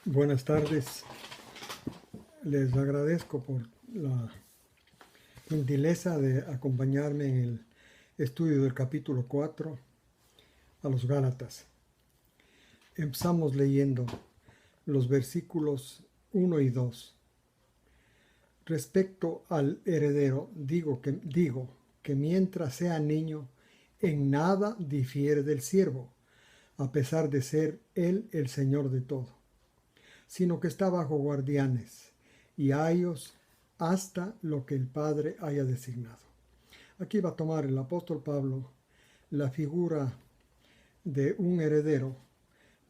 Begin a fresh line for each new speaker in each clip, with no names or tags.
Buenas tardes. Les agradezco por la gentileza de acompañarme en el estudio del capítulo 4 a los Gálatas. Empezamos leyendo los versículos 1 y 2. Respecto al heredero, digo que mientras sea niño, en nada difiere del siervo, a pesar de ser él el señor de todo, sino que está bajo guardianes y ayos hasta lo que el Padre haya designado. Aquí va a tomar el apóstol Pablo la figura de un heredero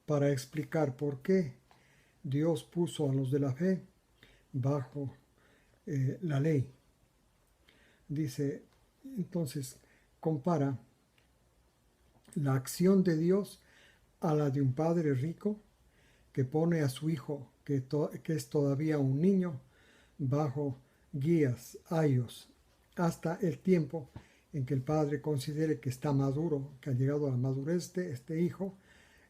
para explicar por qué Dios puso a los de la fe bajo la ley. Dice, entonces, compara la acción de Dios a la de un padre rico que pone a su hijo, que es todavía un niño, bajo guías, ayos, hasta el tiempo en que el padre considere que está maduro, que ha llegado a la madurez de este hijo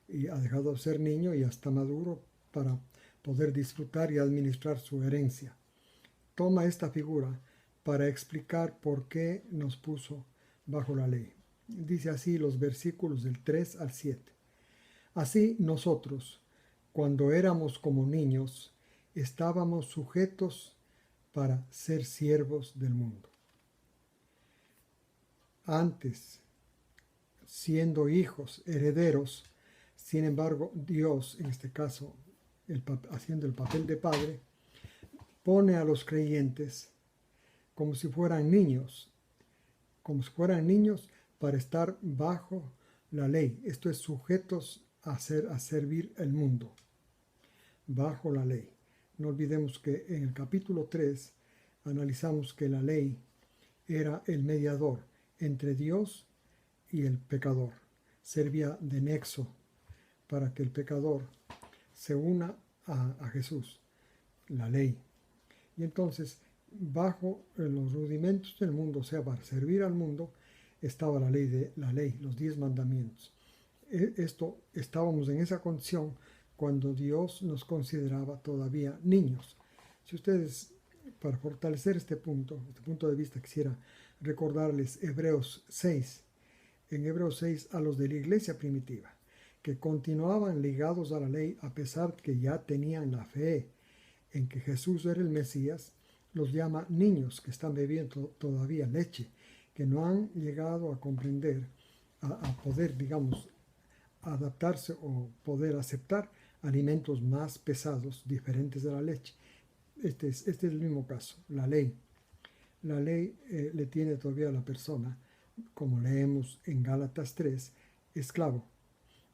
y ha dejado de ser niño y ya está maduro para poder disfrutar y administrar su herencia. Toma esta figura para explicar por qué nos puso bajo la ley. Dice así los versículos del 3 al 7. Así nosotros, cuando éramos como niños, estábamos sujetos para ser siervos del mundo. Antes, siendo hijos, herederos, sin embargo, Dios, en este caso, haciendo el papel de padre, pone a los creyentes como si fueran niños para estar bajo la ley. Esto es sujetos a servir el mundo, bajo la ley. No olvidemos que en el capítulo 3 analizamos que la ley era el mediador entre Dios y el pecador. Servía de nexo para que el pecador se una a Jesús, la ley. Y entonces, bajo los rudimentos del mundo, o sea, para servir al mundo, estaba la ley, los 10 mandamientos. Estábamos en esa condición cuando Dios nos consideraba todavía niños. Si ustedes, para fortalecer este punto de vista, quisiera recordarles Hebreos 6. En Hebreos 6, a los de la iglesia primitiva, que continuaban ligados a la ley a pesar que ya tenían la fe en que Jesús era el Mesías, los llama niños que están bebiendo todavía leche, que no han llegado a comprender, a poder, digamos, adaptarse o poder aceptar alimentos más pesados, diferentes de la leche. Este es el mismo caso, la ley. La ley le tiene todavía a la persona, como leemos en Gálatas 3, esclavo,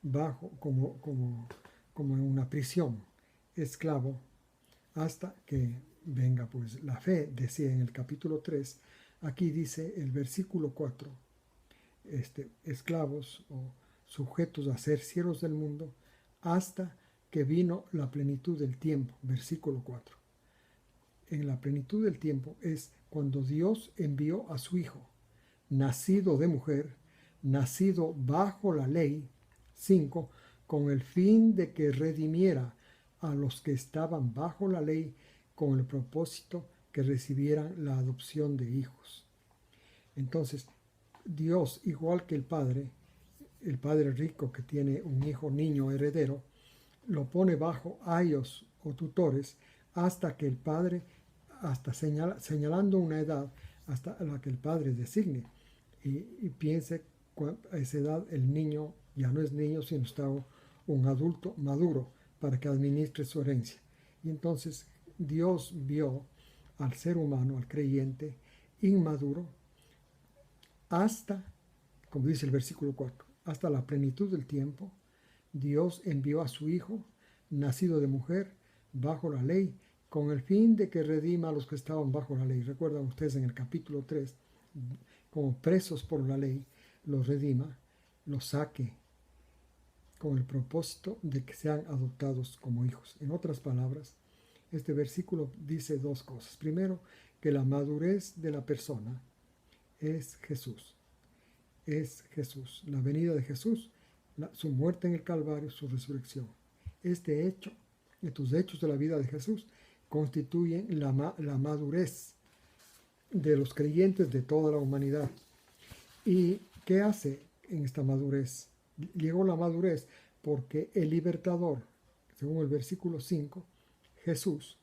bajo como en una prisión, esclavo, hasta que venga pues la fe, decía en el capítulo 3, aquí dice el versículo 4, esclavos o sujetos a ser siervos del mundo, hasta que vino la plenitud del tiempo, versículo 4. En la plenitud del tiempo es cuando Dios envió a su Hijo, nacido de mujer, nacido bajo la ley, 5, con el fin de que redimiera a los que estaban bajo la ley, con el propósito que recibieran la adopción de hijos. Entonces, Dios, igual que el Padre rico que tiene un hijo niño heredero, lo pone bajo ayos o tutores hasta que el Padre, señalando una edad hasta la que el Padre designe y piense a esa edad el niño ya no es niño, sino está un adulto maduro para que administre su herencia. Y entonces Dios vio al ser humano, al creyente, inmaduro, hasta, como dice el versículo 4, hasta la plenitud del tiempo, Dios envió a su Hijo, nacido de mujer, bajo la ley, con el fin de que redima a los que estaban bajo la ley. Recuerdan ustedes en el capítulo 3, como presos por la ley, los redima, los saque, con el propósito de que sean adoptados como hijos. En otras palabras, este versículo dice dos cosas. Primero, que la madurez de la persona es Jesús. Es Jesús, la venida de Jesús, su muerte en el Calvario, su resurrección. Este hecho Estos hechos de la vida de Jesús constituyen la madurez de los creyentes de toda la humanidad. ¿Y qué hace en esta madurez? Llegó la madurez porque el libertador, según el versículo 5, Jesús,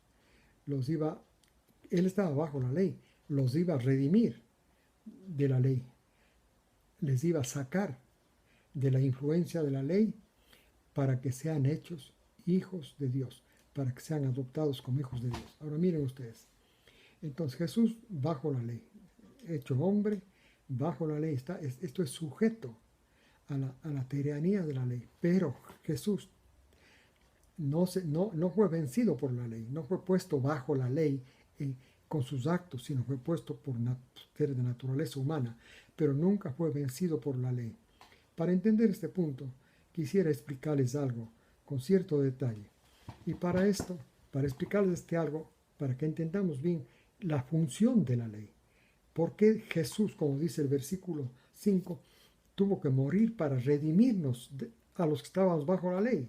él estaba bajo la ley, los iba a redimir de la ley, les iba a sacar de la influencia de la ley para que sean hechos hijos de Dios, para que sean adoptados como hijos de Dios. Ahora miren ustedes, entonces Jesús bajo la ley, hecho hombre, bajo la ley, esto es sujeto a la tiranía de la ley, pero Jesús no fue vencido por la ley, no fue puesto bajo la ley con sus actos, sino fue puesto por ser de naturaleza humana, pero nunca fue vencido por la ley. Para entender este punto, quisiera explicarles algo con cierto detalle. Y para esto, para explicarles algo, para que entendamos bien la función de la ley. ¿Por qué Jesús, como dice el versículo 5, tuvo que morir para redimirnos a los que estábamos bajo la ley?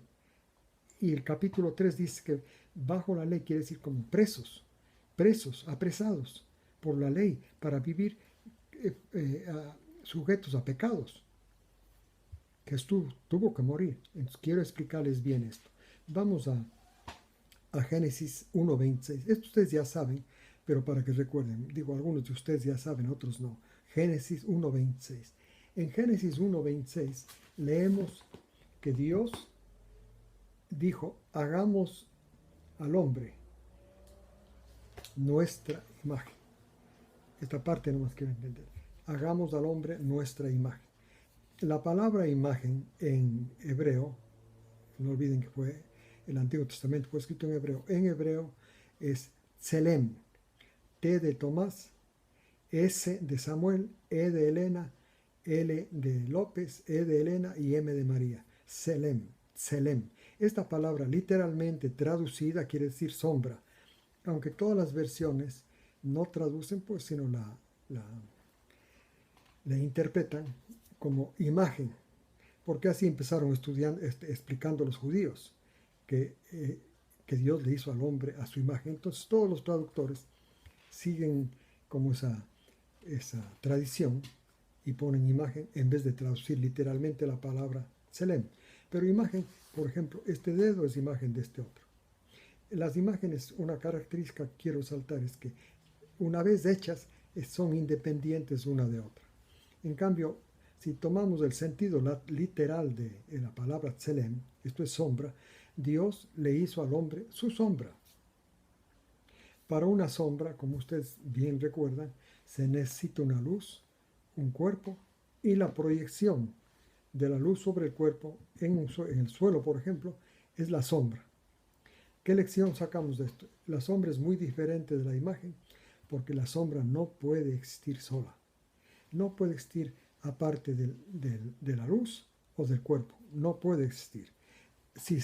Y el capítulo 3 dice que bajo la ley quiere decir como presos, apresados por la ley para vivir sujetos a pecados. Jesús tuvo que morir. Entonces quiero explicarles bien esto. Vamos a Génesis 1:26. Esto ustedes ya saben, pero para que recuerden, digo, algunos de ustedes ya saben, otros no. Génesis 1:26. En Génesis 1:26 leemos que Dios dijo, hagamos al hombre nuestra imagen. Esta parte no más quiero entender. Hagamos al hombre nuestra imagen. La palabra imagen en hebreo, no olviden que el Antiguo Testamento fue escrito en hebreo. En hebreo es tselem, T de Tomás, S de Samuel, E de Elena, L de López, E de Elena y M de María. Tselem. Esta palabra literalmente traducida quiere decir sombra, aunque todas las versiones no traducen, pues, sino la interpretan como imagen, porque así empezaron estudiando, explicando los judíos que Dios le hizo al hombre a su imagen. Entonces todos los traductores siguen como esa tradición y ponen imagen en vez de traducir literalmente la palabra tselem. Pero imagen, por ejemplo, este dedo es imagen de este otro. Las imágenes, una característica que quiero saltar es que una vez hechas son independientes una de otra. En cambio, si tomamos el sentido literal de la palabra tselem, esto es sombra, Dios le hizo al hombre su sombra. Para una sombra, como ustedes bien recuerdan, se necesita una luz, un cuerpo y la proyección de la luz sobre el cuerpo en el suelo, por ejemplo, es la sombra. ¿Qué lección sacamos de esto? La sombra es muy diferente de la imagen porque la sombra no puede existir sola. No puede existir aparte de la luz o del cuerpo. No puede existir. Si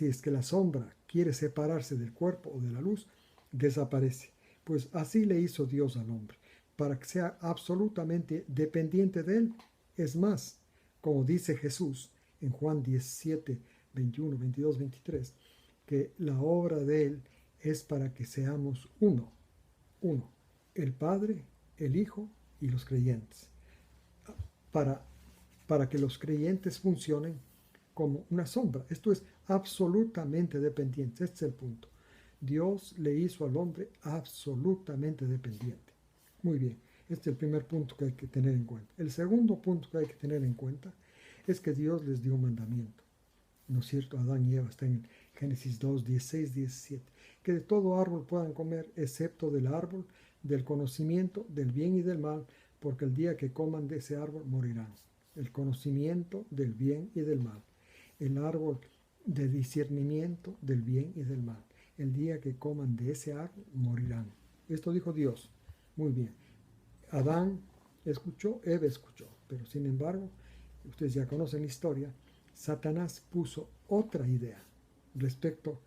es que la sombra quiere separarse del cuerpo o de la luz, desaparece. Pues así le hizo Dios al hombre, para que sea absolutamente dependiente de él. Es más, como dice Jesús en Juan 17, 21, 22, 23, que la obra de él es para que seamos uno, el Padre, el Hijo y los creyentes, para que los creyentes funcionen como una sombra. Esto es absolutamente dependiente. Este es el punto. Dios le hizo al hombre absolutamente dependiente. Muy bien, este es el primer punto que hay que tener en cuenta. El segundo punto que hay que tener en cuenta es que Dios les dio un mandamiento. ¿No es cierto? Adán y Eva, está en Génesis 2, 16, 17. Que de todo árbol puedan comer, excepto del árbol del conocimiento del bien y del mal, porque el día que coman de ese árbol morirán. El conocimiento del bien y del mal. El árbol de discernimiento del bien y del mal. El día que coman de ese árbol morirán. Esto dijo Dios. Muy bien. Adán escuchó, Eva escuchó, pero sin embargo, ustedes ya conocen la historia, Satanás puso otra idea respecto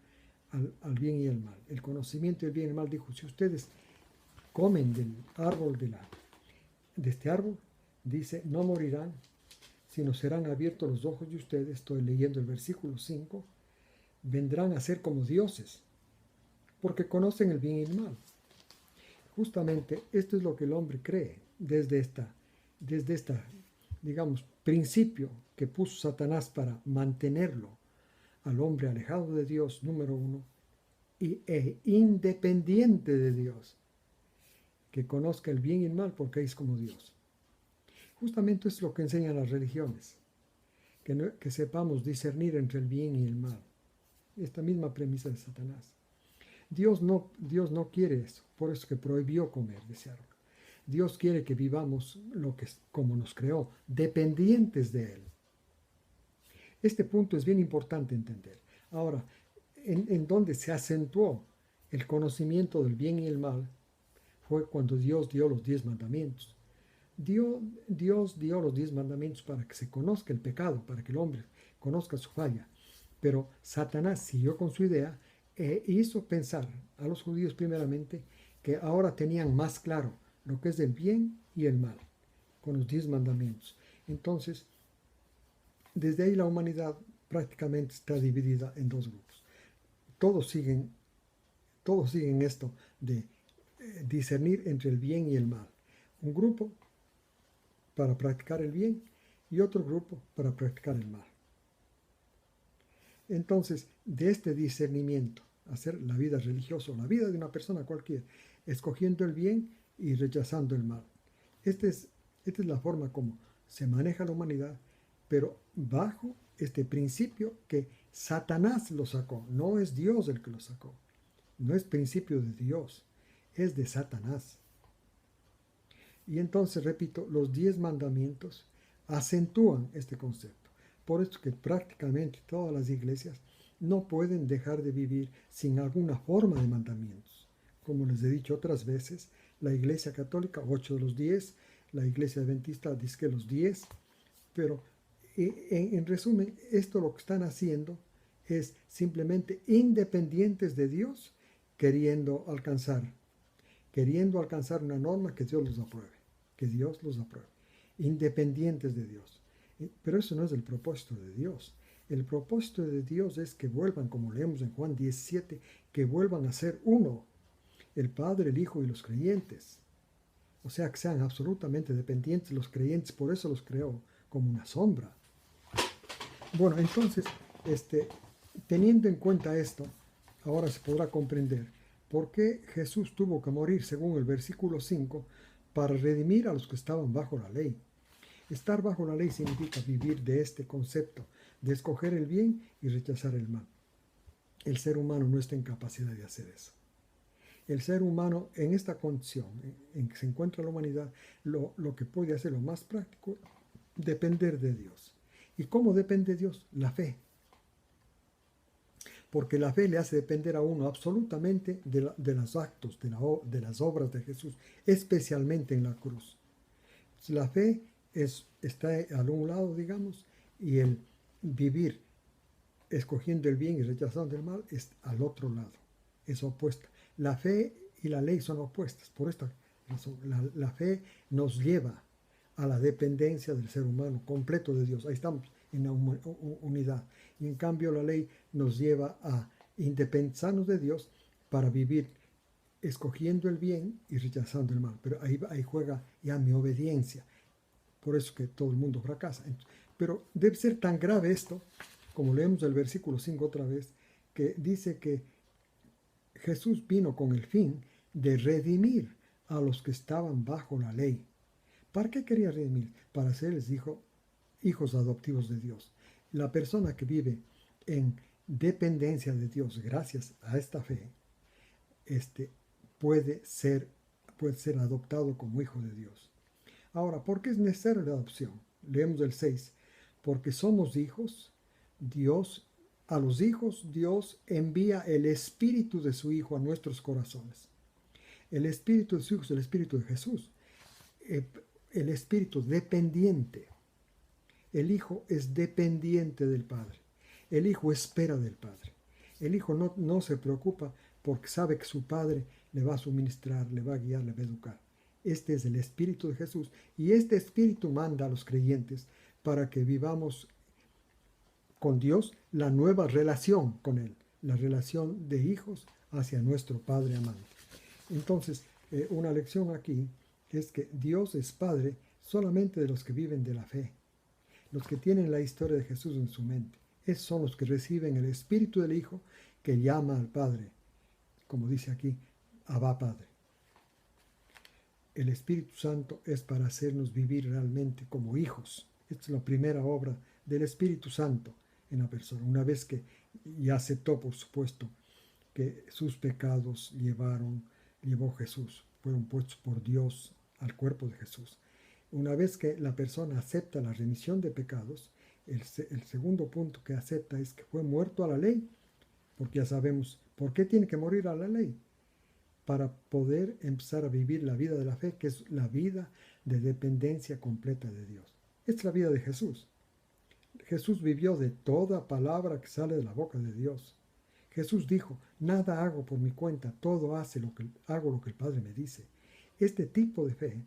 al bien y el mal. El conocimiento del bien y el mal dijo, si ustedes comen del árbol de este árbol, dice, no morirán, sino serán abiertos los ojos de ustedes. Estoy leyendo el versículo 5 vendrán a ser como dioses, porque conocen el bien y el mal. Justamente esto es lo que el hombre cree desde esta, digamos, principio que puso Satanás para mantenerlo al hombre alejado de Dios, número uno, e independiente de Dios, que conozca el bien y el mal porque es como Dios. Justamente es lo que enseñan las religiones, que sepamos discernir entre el bien y el mal. Esta misma premisa de Satanás. Dios no quiere eso, por eso que prohibió comer de ese árbol. Dios quiere que vivamos como nos creó, dependientes de Él. Este punto es bien importante entender. Ahora, en donde se acentuó el conocimiento del bien y el mal fue cuando Dios dio los 10 mandamientos. Dios dio los 10 mandamientos para que se conozca el pecado, para que el hombre conozca su falla. Pero Satanás siguió con su idea e hizo pensar a los judíos primeramente que ahora tenían más claro lo que es el bien y el mal, con los 10 mandamientos. Entonces, desde ahí la humanidad prácticamente está dividida en dos grupos. Todos siguen esto de discernir entre el bien y el mal. Un grupo para practicar el bien y otro grupo para practicar el mal. Entonces, de este discernimiento, hacer la vida religiosa, la vida de una persona cualquiera, escogiendo el bien y rechazando el mal. Esta es la forma como se maneja la humanidad, pero bajo este principio que Satanás lo sacó, no es Dios el que lo sacó, no es principio de Dios, es de Satanás. Y entonces, repito, los 10 mandamientos acentúan este concepto. Por eso que prácticamente todas las iglesias no pueden dejar de vivir sin alguna forma de mandamientos. Como les he dicho otras veces, la iglesia católica, 8 de los 10, la iglesia adventista dice que los 10, pero en resumen, esto lo que están haciendo es simplemente independientes de Dios, queriendo alcanzar una norma que Dios los apruebe, independientes de Dios. Pero eso no es el propósito de Dios. El propósito de Dios es que vuelvan, como leemos en Juan 17, que vuelvan a ser uno, el Padre, el Hijo y los creyentes. O sea, que sean absolutamente dependientes los creyentes, por eso los creó como una sombra. Bueno, entonces, teniendo en cuenta esto, ahora se podrá comprender por qué Jesús tuvo que morir, según el versículo 5, para redimir a los que estaban bajo la ley. Estar bajo la ley significa vivir de este concepto, de escoger el bien y rechazar el mal. El ser humano no está en capacidad de hacer eso. El ser humano en esta condición en que se encuentra la humanidad, lo que puede hacer lo más práctico, depender de Dios. ¿Y cómo depende de Dios? La fe. Porque la fe le hace depender a uno absolutamente de los actos, de las obras de Jesús, especialmente en la cruz. La fe está al un lado, digamos, y el vivir escogiendo el bien y rechazando el mal es al otro lado, es opuesta. La fe y la ley son opuestas, por esta razón. La fe nos lleva a la dependencia del ser humano completo de Dios. Ahí estamos en la unidad. Y en cambio la ley nos lleva a independizarnos de Dios para vivir escogiendo el bien y rechazando el mal. Pero ahí juega ya mi obediencia. Por eso que todo el mundo fracasa. Pero debe ser tan grave esto, como leemos el versículo 5 otra vez, que dice que Jesús vino con el fin de redimir a los que estaban bajo la ley. ¿Para qué quería redimir? Para serles hijos adoptivos de Dios. La persona que vive en dependencia de Dios gracias a esta fe, puede ser adoptado como hijo de Dios. Ahora, ¿por qué es necesaria la adopción? Leemos el 6. Porque somos hijos, a los hijos Dios envía el espíritu de su Hijo a nuestros corazones. El espíritu de su Hijo es el espíritu de Jesús. El espíritu dependiente. El Hijo es dependiente del Padre. El Hijo espera del Padre. El Hijo no se preocupa porque sabe que su Padre le va a suministrar, le va a guiar, le va a educar. Este es el Espíritu de Jesús y este Espíritu manda a los creyentes para que vivamos con Dios la nueva relación con Él, la relación de hijos hacia nuestro Padre amante. Entonces, una lección aquí es que Dios es Padre solamente de los que viven de la fe, los que tienen la historia de Jesús en su mente. Esos son los que reciben el Espíritu del Hijo que llama al Padre, como dice aquí, Abba Padre. El Espíritu Santo es para hacernos vivir realmente como hijos. Esta es la primera obra del Espíritu Santo en la persona. Una vez que ya aceptó, por supuesto, que sus pecados llevó Jesús, fueron puestos por Dios al cuerpo de Jesús. Una vez que la persona acepta la remisión de pecados, el segundo punto que acepta es que fue muerto a la ley, porque ya sabemos por qué tiene que morir a la ley, para poder empezar a vivir la vida de la fe, que es la vida de dependencia completa de Dios. Esta es la vida de Jesús. Jesús vivió de toda palabra que sale de la boca de Dios. Jesús dijo, nada hago por mi cuenta, todo hago lo que el Padre me dice. Este tipo de fe,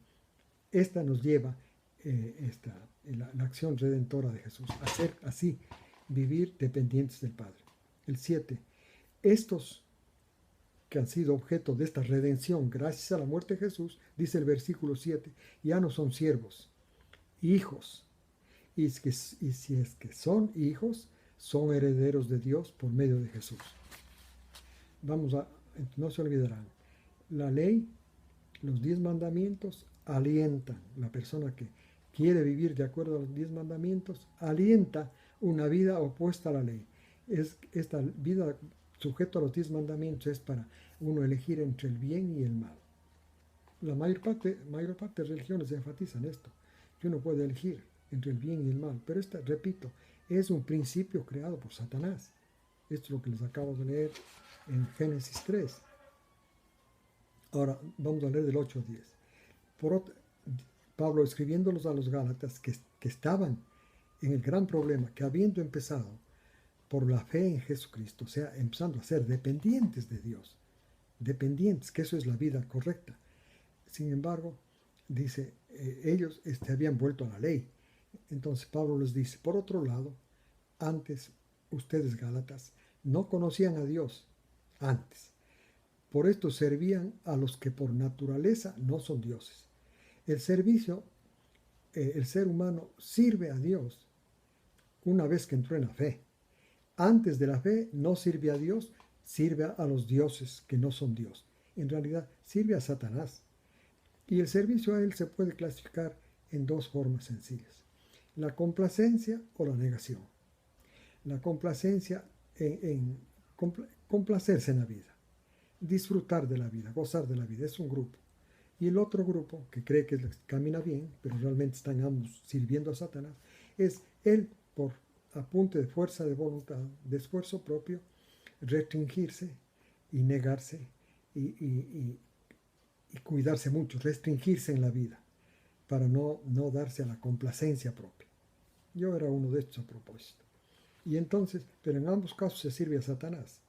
esta nos lleva, la acción redentora de Jesús, a ser así, vivir dependientes del Padre. El 7. Estos que han sido objeto de esta redención gracias a la muerte de Jesús, dice el versículo 7, ya no son siervos, hijos. Y si es que son hijos, son herederos de Dios por medio de Jesús. No se olvidarán, la ley, los 10 mandamientos alientan, la persona que quiere vivir de acuerdo a los 10 mandamientos, alienta una vida opuesta a la ley. Esta vida sujeto a los 10 mandamientos es para uno elegir entre el bien y el mal. La mayor parte de religiones enfatizan esto, que uno puede elegir entre el bien y el mal, pero repito, es un principio creado por Satanás. Esto es lo que les acabo de leer en Génesis 3. Ahora vamos a leer del 8 al 10. Pablo escribiéndolos a los Gálatas que estaban en el gran problema, que habiendo empezado por la fe en Jesucristo, o sea, empezando a ser dependientes de Dios, dependientes, que eso es la vida correcta. Sin embargo, dice, ellos habían vuelto a la ley. Entonces Pablo les dice, por otro lado, antes ustedes Gálatas no conocían a Dios antes. Por esto servían a los que por naturaleza no son dioses. El ser humano sirve a Dios una vez que entró en la fe. Antes de la fe no sirve a Dios, sirve a los dioses que no son Dios. En realidad sirve a Satanás. Y el servicio a él se puede clasificar en dos formas sencillas: la complacencia o la negación. La complacencia en complacerse en la vida, disfrutar de la vida, gozar de la vida, es un grupo. Y el otro grupo, que cree que camina bien, pero realmente están ambos sirviendo a Satanás, es él, por apunte de fuerza de voluntad, de esfuerzo propio, restringirse y negarse y cuidarse mucho, restringirse en la vida, para no darse a la complacencia propia. Yo era uno de estos a propósito. Y entonces, pero en ambos casos se sirve a Satanás.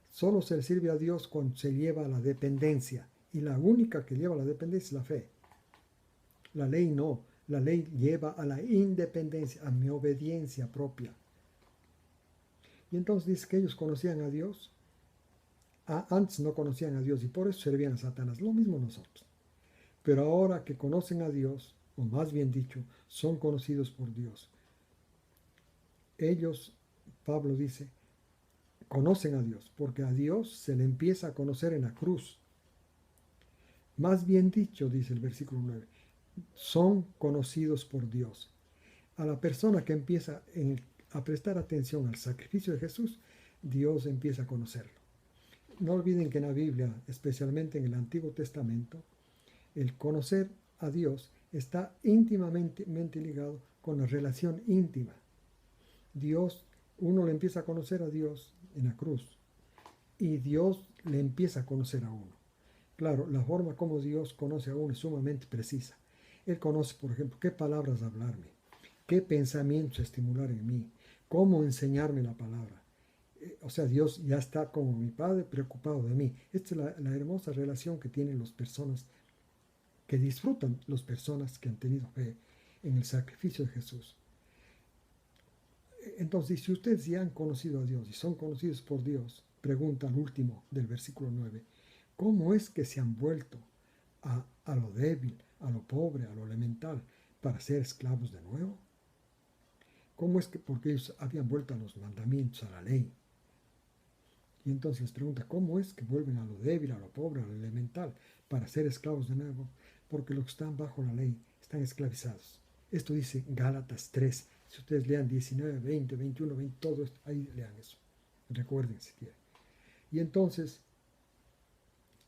Solo se le sirve a Dios cuando se lleva a la dependencia. Y la única que lleva a la dependencia es la fe. La ley no. La ley lleva a la independencia, a mi obediencia propia. Y entonces dice que ellos conocían a Dios. Antes no conocían a Dios y por eso servían a Satanás. Lo mismo nosotros. Pero ahora que conocen a Dios, o más bien dicho, son conocidos por Dios. Ellos, Pablo dice, conocen a Dios, porque a Dios se le empieza a conocer en la cruz. Más bien dicho, dice el versículo 9, son conocidos por Dios. A la persona que empieza a prestar atención al sacrificio de Jesús, Dios empieza a conocerlo. No olviden que en la Biblia, especialmente en el Antiguo Testamento, el conocer a Dios está íntimamente ligado con la relación íntima. Uno le empieza a conocer a Dios en la cruz y Dios le empieza a conocer a uno. Claro, la forma como Dios conoce a uno es sumamente precisa. Él conoce, por ejemplo, qué palabras hablarme, qué pensamientos estimular en mí, cómo enseñarme la palabra. O sea, Dios ya está como mi Padre preocupado de mí. Esta es la hermosa relación que tienen las personas, que disfrutan las personas que han tenido fe en el sacrificio de Jesús. Entonces, si ustedes ya han conocido a Dios y son conocidos por Dios, pregunta al último del versículo 9, ¿cómo es que se han vuelto a lo débil, a lo pobre, a lo elemental, para ser esclavos de nuevo? ¿Cómo es que? Porque ellos habían vuelto a los mandamientos, a la ley. Y entonces les pregunta, ¿cómo es que vuelven a lo débil, a lo pobre, a lo elemental, para ser esclavos de nuevo? Porque los que están bajo la ley están esclavizados. Esto dice Gálatas 3. Si ustedes lean 19, 20, 21, 20, todo esto, ahí lean eso. Recuerden si quieren. Y entonces,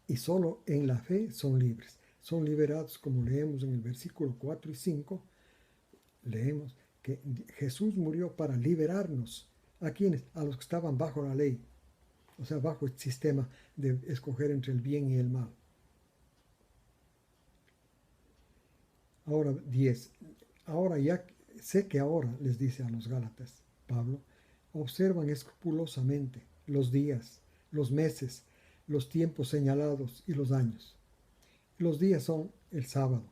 y solo en la fe son libres. Son liberados, como leemos en el versículo 4 y 5, leemos que Jesús murió para liberarnos. ¿A quiénes? A los que estaban bajo la ley. O sea, bajo el sistema de escoger entre el bien y el mal. Ahora 10. Ahora ya sé que ahora, les dice a los Gálatas, Pablo, observan escrupulosamente los días, los meses, los tiempos señalados y los años. Los días son el sábado,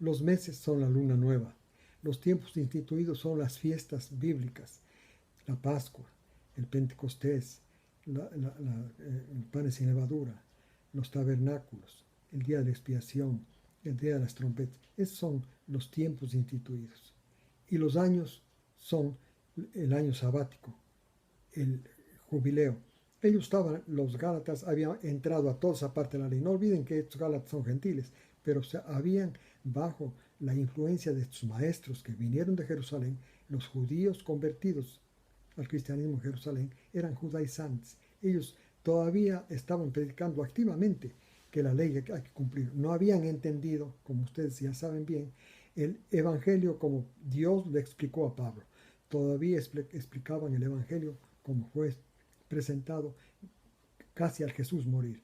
los meses son la luna nueva, los tiempos instituidos son las fiestas bíblicas, la Pascua, el Pentecostés, el panes sin levadura, los tabernáculos, el día de expiación, el día de las trompetas. Esos son los tiempos instituidos. Y los años son el año sabático, el jubileo. Ellos estaban, los Gálatas habían entrado a toda esa parte de la ley. No olviden que estos Gálatas son gentiles, pero habían bajo la influencia de estos maestros que vinieron de Jerusalén, los judíos convertidos al cristianismo en Jerusalén eran judaizantes. Ellos todavía estaban predicando activamente que la ley hay que cumplir. No habían entendido, como ustedes ya saben bien, el evangelio como Dios le explicó a Pablo. Todavía explicaban el evangelio como fue presentado casi al Jesús morir.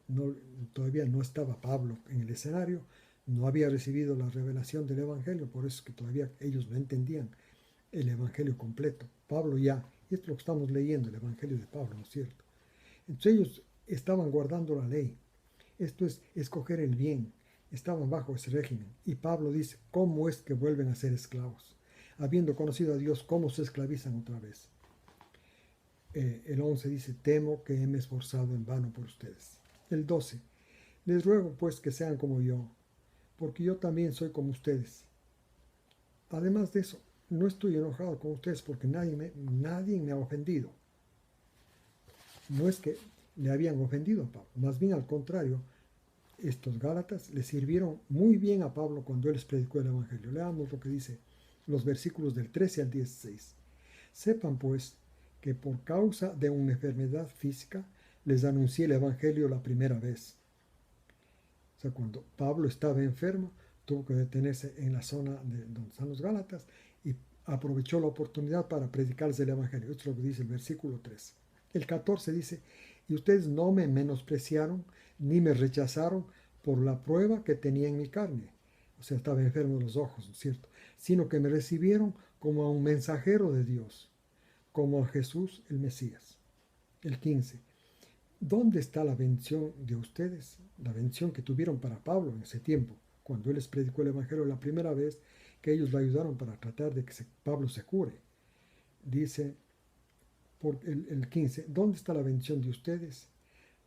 No, todavía no estaba Pablo en el escenario, no había recibido la revelación del evangelio, por eso es que todavía ellos no entendían el evangelio completo. Pablo ya, y esto es lo que estamos leyendo, el evangelio de Pablo, ¿no es cierto? Entonces ellos estaban guardando la ley. Esto es escoger el bien. Estaban bajo ese régimen. Y Pablo dice, ¿cómo es que vuelven a ser esclavos? Habiendo conocido a Dios, ¿cómo se esclavizan otra vez? El 11 dice, temo que me he esforzado en vano por ustedes. El 12, les ruego pues que sean como yo, porque yo también soy como ustedes. Además de eso, no estoy enojado con ustedes porque nadie me ha ofendido. No es que le habían ofendido a Pablo, más bien al contrario, estos Gálatas le sirvieron muy bien a Pablo cuando él les predicó el Evangelio. Leamos lo que dice los versículos del 13 al 16. Sepan pues que por causa de una enfermedad física les anuncié el Evangelio la primera vez. O sea, cuando Pablo estaba enfermo, tuvo que detenerse en la zona de donde están los Gálatas y aprovechó la oportunidad para predicarles el Evangelio. Esto es lo que dice el versículo 3. El 14 dice, y ustedes no me menospreciaron ni me rechazaron por la prueba que tenía en mi carne. O sea, estaba enfermo de los ojos, ¿no es cierto? Sino que me recibieron como a un mensajero de Dios, como a Jesús el Mesías. El 15. ¿Dónde está la bendición de ustedes? La bendición que tuvieron para Pablo en ese tiempo, cuando él les predicó el Evangelio la primera vez, que ellos lo ayudaron para tratar de que Pablo se cure. Dice por el 15, ¿dónde está la bendición de ustedes?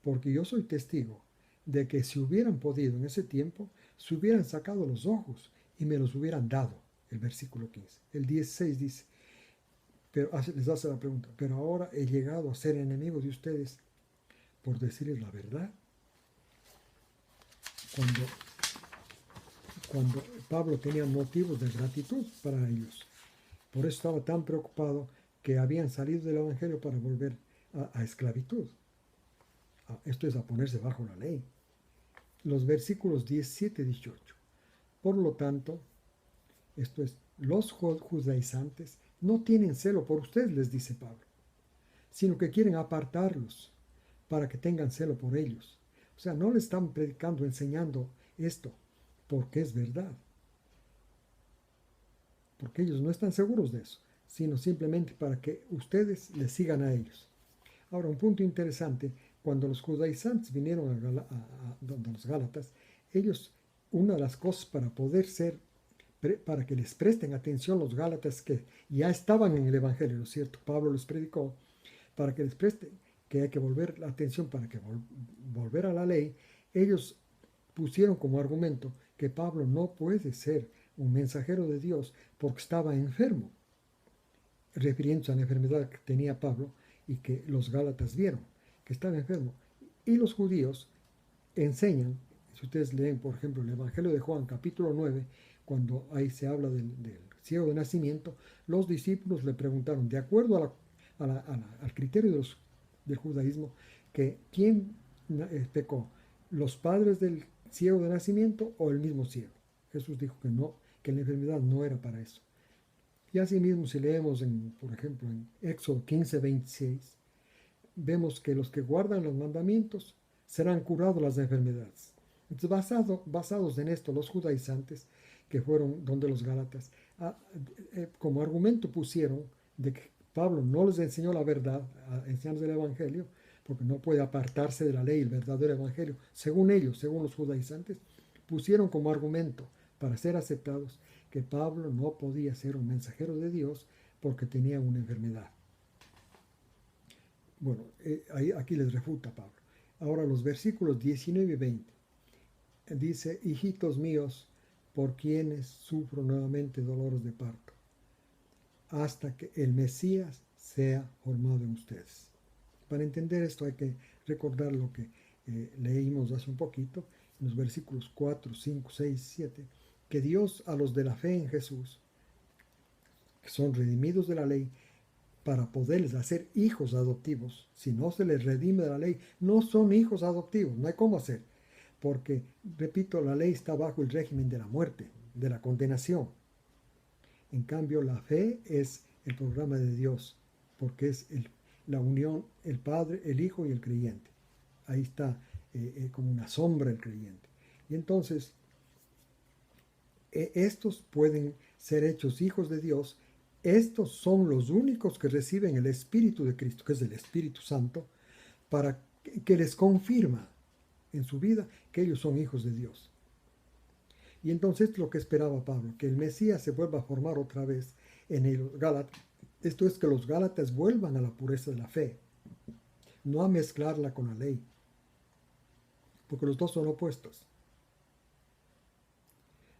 Porque yo soy testigo de que si hubieran podido en ese tiempo, se hubieran sacado los ojos y me los hubieran dado. El versículo 15. El 16 dice, pero les hace la pregunta, pero ahora he llegado a ser enemigo de ustedes por decirles la verdad. Cuando Pablo tenía motivos de gratitud para ellos. Por eso estaba tan preocupado que habían salido del Evangelio para volver a esclavitud. Esto es a ponerse bajo la ley. Los versículos 17 y 18. Por lo tanto, esto es, los judaizantes no tienen celo por ustedes, les dice Pablo, sino que quieren apartarlos para que tengan celo por ellos. O sea, no le están predicando, enseñando esto, porque es verdad. Porque ellos no están seguros de eso, sino simplemente para que ustedes les sigan a ellos. Ahora, un punto interesante, cuando los judaizantes vinieron a los Gálatas, ellos, una de las cosas para poder ser para que les presten atención los Gálatas que ya estaban en el Evangelio, ¿no es cierto? Pablo les predicó, para que les presten, que hay que volver la atención para que volver a la ley. Ellos pusieron como argumento que Pablo no puede ser un mensajero de Dios porque estaba enfermo, refiriéndose a la enfermedad que tenía Pablo y que los Gálatas vieron, que estaba enfermo. Y los judíos enseñan, si ustedes leen, por ejemplo, el Evangelio de Juan, capítulo 9, cuando ahí se habla del ciego de nacimiento, los discípulos le preguntaron, de acuerdo al criterio del judaísmo, que quién pecó, los padres del ciego de nacimiento o el mismo ciego. Jesús dijo que no, que la enfermedad no era para eso. Y asimismo, si leemos, por ejemplo, en Éxodo 15, 26, vemos que los que guardan los mandamientos serán curados las enfermedades. Entonces, basados en esto, los judaizantes, que fueron donde los Gálatas, como argumento pusieron de que Pablo no les enseñó la verdad, enseñarles el Evangelio, porque no puede apartarse de la ley el verdadero Evangelio. Según ellos, según los judaizantes, pusieron como argumento para ser aceptados que Pablo no podía ser un mensajero de Dios porque tenía una enfermedad. Bueno, aquí les refuta Pablo. Ahora los versículos 19 y 20. Dice, hijitos míos, por quienes sufro nuevamente dolores de parto, hasta que el Mesías sea formado en ustedes. Para entender esto hay que recordar lo que leímos hace un poquito, en los versículos 4, 5, 6, 7, que Dios a los de la fe en Jesús, que son redimidos de la ley, para poderles hacer hijos adoptivos, si no se les redime de la ley, no son hijos adoptivos, no hay cómo hacer, porque, repito, la ley está bajo el régimen de la muerte, de la condenación. En cambio, la fe es el programa de Dios, porque es la unión, el Padre, el Hijo y el creyente. Ahí está como una sombra el creyente. Y entonces, estos pueden ser hechos hijos de Dios. Estos son los únicos que reciben el Espíritu de Cristo, que es el Espíritu Santo, para que les confirma en su vida que ellos son hijos de Dios. Y entonces esto es lo que esperaba Pablo, que el Mesías se vuelva a formar otra vez en el Gálatas. Esto es que los Gálatas vuelvan a la pureza de la fe, no a mezclarla con la ley, porque los dos son opuestos.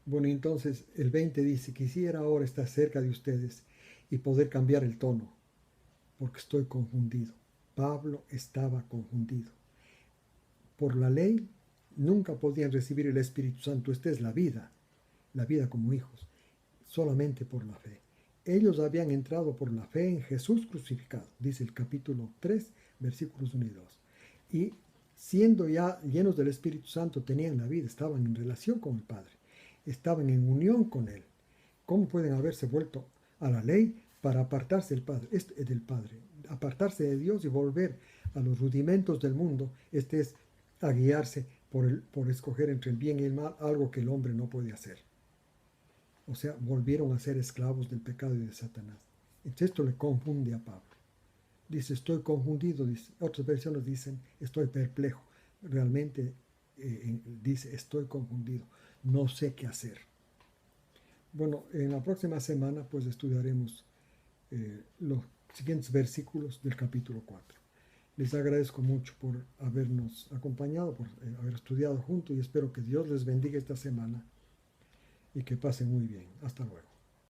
Bueno, entonces el 20 dice, quisiera ahora estar cerca de ustedes y poder cambiar el tono, porque estoy confundido. Pablo estaba confundido. Por la ley nunca podían recibir el Espíritu Santo. Esta es la vida como hijos, solamente por la fe. Ellos habían entrado por la fe en Jesús crucificado, dice el capítulo 3, versículos 1 y 2. Y siendo ya llenos del Espíritu Santo, tenían la vida, estaban en relación con el Padre, estaban en unión con Él. ¿Cómo pueden haberse vuelto a la ley para apartarse del Padre? Apartarse de Dios y volver a los rudimentos del mundo, es a guiarse por escoger entre el bien y el mal, algo que el hombre no puede hacer. O sea, volvieron a ser esclavos del pecado y de Satanás. Entonces esto le confunde a Pablo. Dice, estoy confundido. Otras versiones dicen, estoy perplejo. Realmente dice, estoy confundido. No sé qué hacer. Bueno, en la próxima semana pues estudiaremos los siguientes versículos del capítulo 4. Les agradezco mucho por habernos acompañado, por haber estudiado juntos y espero que Dios les bendiga esta semana y que pasen muy bien. Hasta luego.